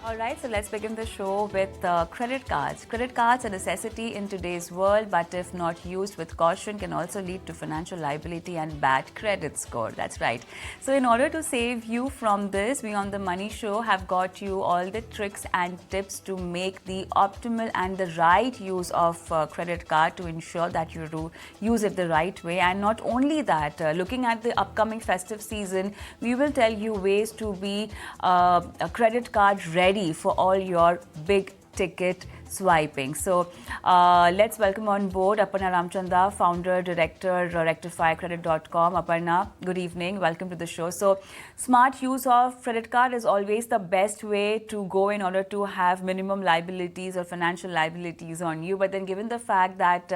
All right, so let's begin the show with credit cards. Credit cards are a necessity in today's world, but if not used with caution, can also lead to financial liability and bad credit score. That's right. So, in order to save you from this, we on the Money Show have got you all the tricks and tips to make the optimal and the right use of credit card to ensure that you use it the right way. And not only that, looking at the upcoming festive season, we will tell you ways to be a credit card ready for all your big ticket swiping. So let's welcome on board Aparna Ramachandra, founder, director, rectifycredit.com. Aparna, good evening. Welcome to the show. So smart use of credit card is always the best way to go in order to have minimum liabilities or financial liabilities on you. But then given the fact that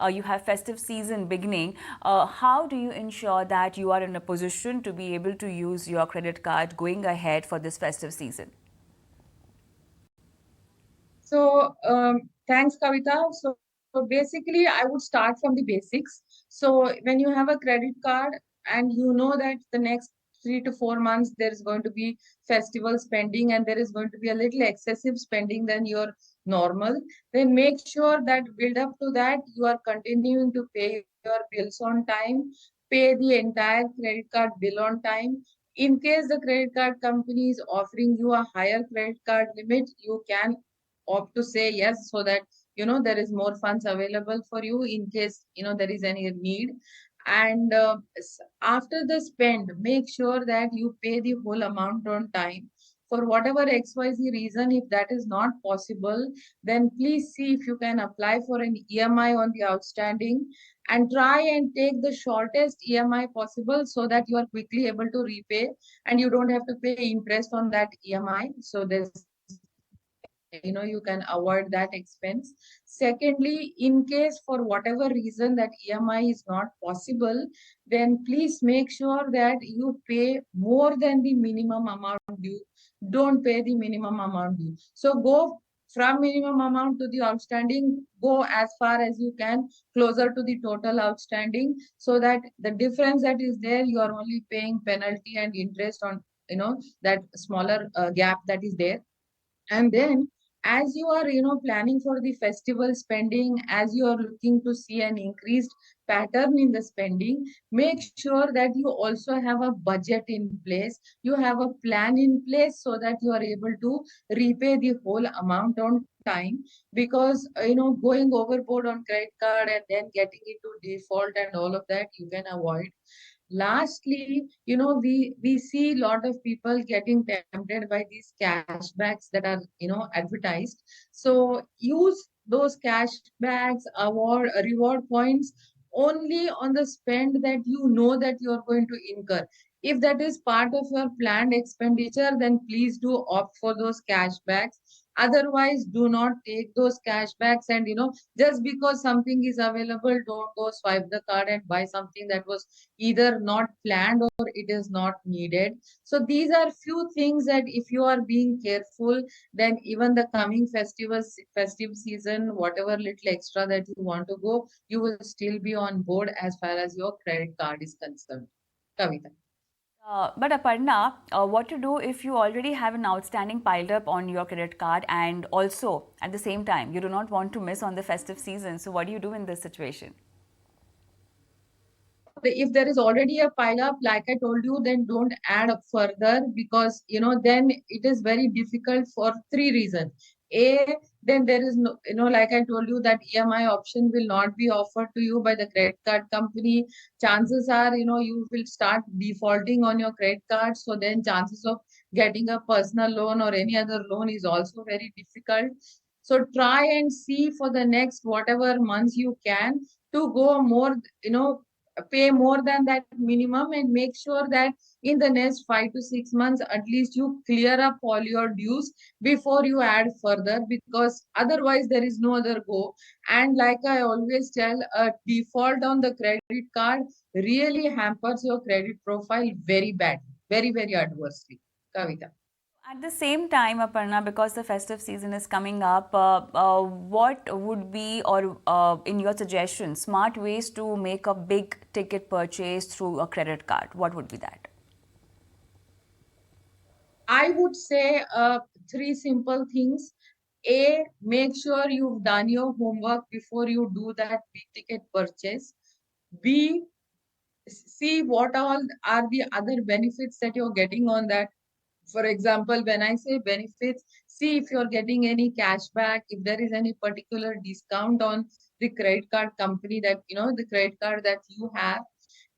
you have festive season beginning, how do you ensure that you are in a position to be able to use your credit card going ahead for this festive season? So thanks, Kavita. So basically, I would start from the basics. So when you have a credit card and you know that the next 3 to 4 months there is going to be festival spending and there is going to be a little excessive spending than your normal, then make sure that build up to that you are continuing to pay your bills on time, pay the entire credit card bill on time. In case the credit card company is offering you a higher credit card limit, you can opt to say yes so that there is more funds available for you in case there is any need. And after the spend, make sure that you pay the whole amount on time. For whatever xyz reason, if that is not possible, then please see if you can apply for an emi on the outstanding, and try and take the shortest emi possible so that you are quickly able to repay and you don't have to pay interest on that emi. So there's you can avoid that expense. Secondly, in case for whatever reason that emi is not possible, then please make sure that you pay more than the minimum amount due. Don't pay the minimum amount due. So go from minimum amount to the outstanding, go as far as you can closer to the total outstanding, so that the difference that is there, you are only paying penalty and interest on that smaller gap that is there. And then, as you are planning for the festival spending, as you are looking to see an increased pattern in the spending, make sure that you also have a budget in place, you have a plan in place, so that you are able to repay the whole amount on time. Because going overboard on credit card and then getting into default and all of that, you can avoid. Lastly, we see a lot of people getting tempted by these cashbacks that are advertised. So use those cashbacks, award reward points only on the spend that you know that you are going to incur. If that is part of your planned expenditure, then please do opt for those cashbacks. Otherwise, do not take those cashbacks. And just because something is available, don't go swipe the card and buy something that was either not planned or it is not needed. So these are few things that if you are being careful, then even the coming festive season, whatever little extra that you want to go, you will still be on board as far as your credit card is concerned. Kavita. But Aparna, what to do if you already have an outstanding piled up on your credit card and also at the same time you do not want to miss on the festive season? So what do you do in this situation? If there is already a pile up, like I told you, then don't add up further, because then it is very difficult for three reasons. A, then there is no, like I told you, that emi option will not be offered to you by the credit card company. Chances are you will start defaulting on your credit card, so then chances of getting a personal loan or any other loan is also very difficult. So try and see for the next whatever months you can to go more, pay more than that minimum, and make sure that in the next 5 to 6 months at least you clear up all your dues before you add further, because otherwise there is no other go. And like I always tell, a default on the credit card really hampers your credit profile very bad, very, very adversely. Kavita. At the same time, Aparna, because the festive season is coming up, what would be, or in your suggestion, smart ways to make a big ticket purchase through a credit card? What would be that? I would say three simple things. A, make sure you've done your homework before you do that big ticket purchase. B, see what all are the other benefits that you're getting on that. For example, when I say benefits, see if you're getting any cashback, if there is any particular discount on the credit card company that, the credit card that you have.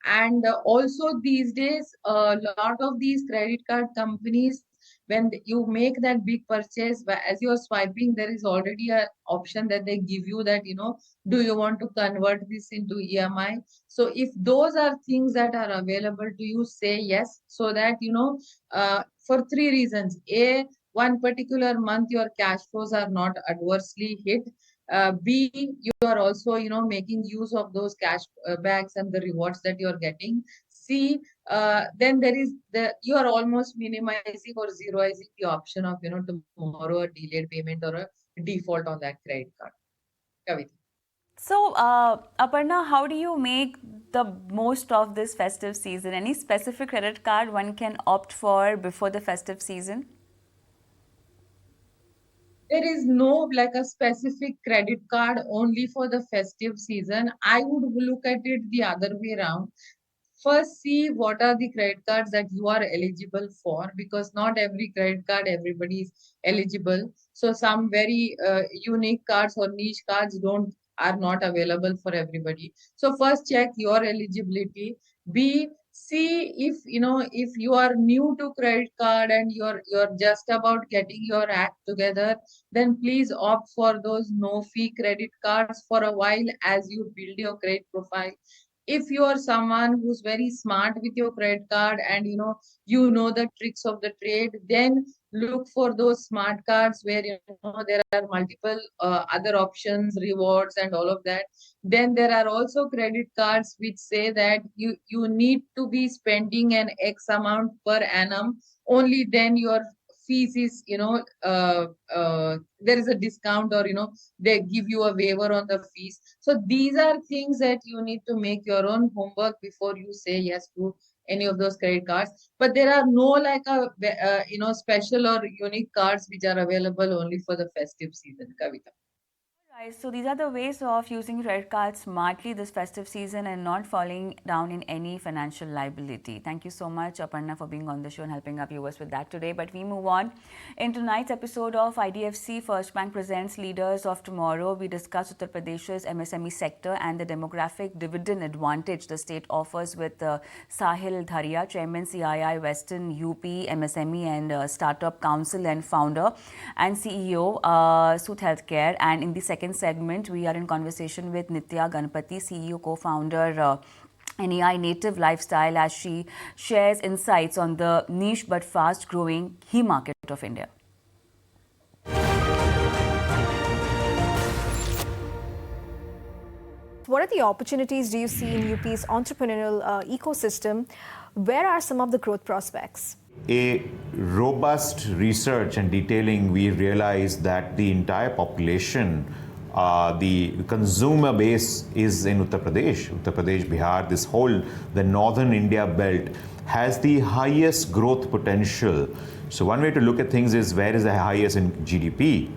And also these days, a lot of these credit card companies, when you make that big purchase, as you're swiping, there is already a option that they give you that, do you want to convert this into EMI? So if those are things that are available to you, say yes, so that, for three reasons. A, one particular month, your cash flows are not adversely hit. B, you are also, making use of those cash backs and the rewards that you're getting. C, then there is you are almost minimizing or zeroizing the option of, tomorrow a delayed payment or a default on that credit card. Kavita. So, Aparna, how do you make the most of this festive season? Any specific credit card one can opt for before the festive season? There is no like a specific credit card only for the festive season. I would look at it the other way around. First, see what are the credit cards that you are eligible for, because not every credit card everybody is eligible. So some very unique cards or niche cards don't are not available for everybody. So first check your eligibility. B, see if if you are new to credit card and you're just about getting your act together, then please opt for those no fee credit cards for a while as you build your credit profile. If you are someone who's very smart with your credit card and you know the tricks of the trade, then look for those smart cards where there are multiple other options, rewards and all of that. Then there are also credit cards which say that you need to be spending an X amount per annum, only then your fees is there is a discount, or they give you a waiver on the fees. So these are things that you need to make your own homework before you say yes to any of those credit cards. But there are no like a special or unique cards which are available only for the festive season, Kavita. Right, so these are the ways of using credit cards smartly this festive season and not falling down in any financial liability. Thank you so much, Aparna, for being on the show and helping our viewers with that today. But we move on. In tonight's episode of IDFC First Bank Presents Leaders of Tomorrow, we discuss Uttar Pradesh's MSME sector and the demographic dividend advantage the state offers with Sahil Dharia, Chairman CII Western UP MSME and Startup Council and founder and CEO Sooth Healthcare. And in the second segment, we are in conversation with Nitya Ganpati, CEO, co-founder NEI Native Lifestyle, as she shares insights on the niche but fast-growing ghee market of India. What are the opportunities do you see in UP's entrepreneurial ecosystem? Where are some of the growth prospects? A robust research and detailing, we realized that the entire population, the consumer base is in Uttar Pradesh, Bihar, the northern India belt has the highest growth potential. So one way to look at things is where is the highest in GDP,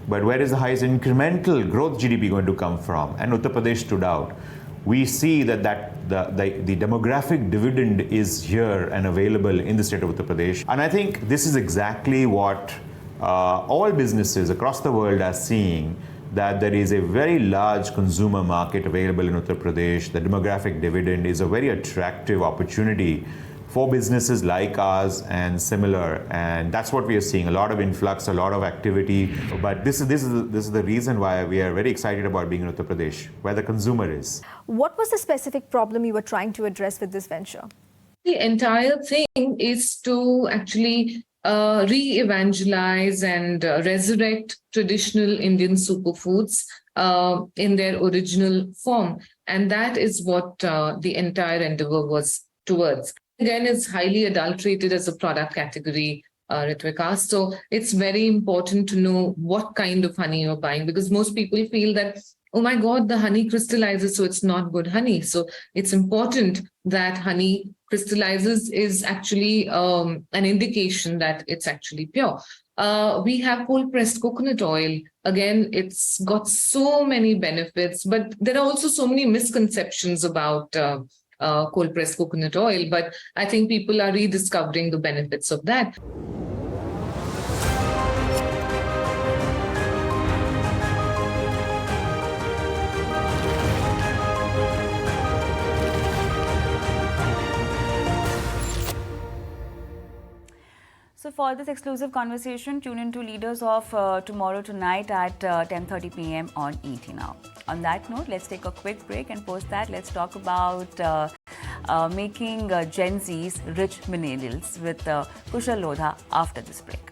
but where is the highest incremental growth GDP going to come from? And Uttar Pradesh stood out. We see that the demographic dividend is here and available in the state of Uttar Pradesh. And I think this is exactly what all businesses across the world are seeing, that there is a very large consumer market available in Uttar Pradesh. The demographic dividend is a very attractive opportunity for businesses like ours and similar, and that's what we are seeing, a lot of influx, a lot of activity. But this is the reason why we are very excited about being in Uttar Pradesh, where the consumer is. What was the specific problem you were trying to address with this venture? The entire thing is to actually re-evangelize and resurrect traditional Indian superfoods in their original form. And that is what the entire endeavor was towards. Again, it's highly adulterated as a product category, Ritvika. So it's very important to know what kind of honey you're buying, because most people feel that, oh my God, the honey crystallizes, so it's not good honey. So it's important that honey crystallizes is actually an indication that it's actually pure. We have cold pressed coconut oil. Again, it's got so many benefits, but there are also so many misconceptions about cold pressed coconut oil. But I think people are rediscovering the benefits of that. So for this exclusive conversation, tune into Leaders of Tomorrow tonight at 10:30 p.m. on ET Now. On that note, let's take a quick break, and post that, let's talk about making Gen Z's rich millennials with Kushal Lodha after this break.